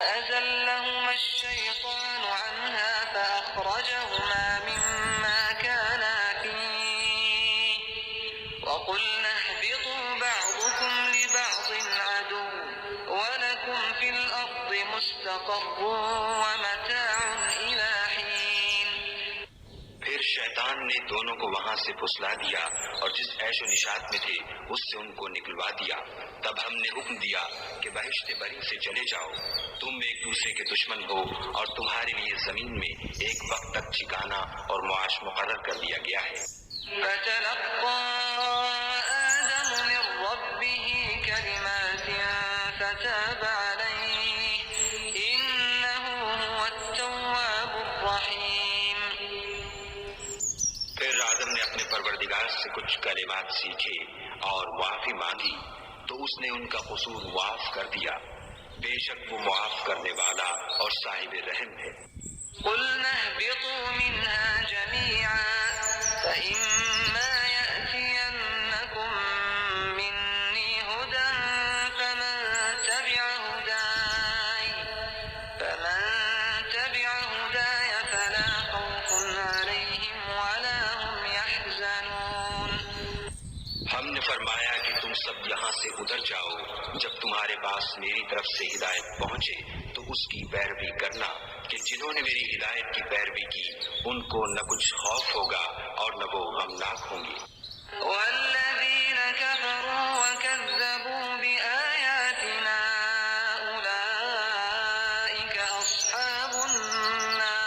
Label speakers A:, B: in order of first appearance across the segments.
A: أزلهما الشيطان عنها فأخرجهما مما كانا فيه وقلنا اهبطوا بعضكم لبعض عدو ولكم في الأرض مستقر ومتاع إلى حين.
B: پھر شیطان نے دونوں کو وہاں سے پھسلا دیا اور جس عیش و نشاط میں تھے اس سے ان کو نکلوا دیا. تب ہم نے حکم دیا کہ بہشت بری سے چلے جاؤ، تم ایک دوسرے کے دشمن ہو اور تمہارے لیے زمین میں ایک وقت تک ٹھکانہ اور معاش مقرر کر دیا گیا ہے.
A: فتلقى آدم من ربه كلمات فتاب عليه إنه هو التواب الرحيم.
B: پھر آدم نے اپنے پروردگار سے کچھ کلمات سیکھے اور معافی مانگی تو اس نے ان کا قصور معاف کر دیا. بے شک وہ معاف کرنے والا اور صاحب رحم ہے.
A: قلنا اهبطوا منها جميعا فإما يأتينكم مني هدى فمن تبع هداي فلا خوف عليهم ولا هم يحزنون.
B: ہم نے فرمایا کہ تم سب یہاں سے ادھر جاؤ، جب تمہارے پاس میری طرف سے ہدایت پہنچے تو اس کی پیروی کرنا کہ جنہوں نے میری ہدایت کی پیروی کی ان کو نہ کچھ خوف ہوگا اور نہ وہ غمناک ہوں گے.
A: والذین کفروا وکذبوا بآیاتنا اولئک اصحاب النار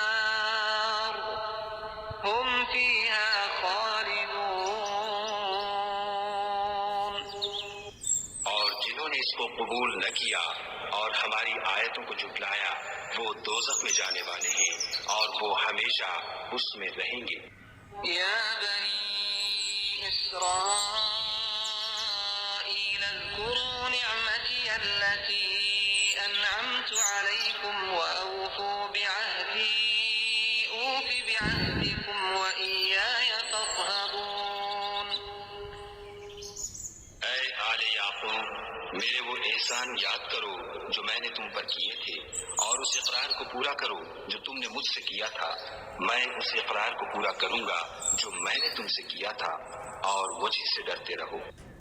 A: هم فیها خالدون.
B: اور جنہوں نے اس کو قبول نہ کیا اور ہماری آیتوں کو جھٹلایا وہ دوزخ میں جانے والے ہیں اور وہ ہمیشہ اس میں رہیں گے.
A: یا بنی اسرائیل اذکروا نعمتی التي انعمت علیکم واوفوا بعہدی اوف بعہدکم وإیایا فارہبون.
B: اے آل یعقوب، میرے وہ احسان یاد کرو جو میں نے تم پر کیے تھے اور اس اقرار کو پورا کرو جو تم نے مجھ سے کیا تھا. میں اس اقرار کو پورا کروں گا جو میں نے تم سے کیا تھا اور مجھ سے ڈرتے رہو.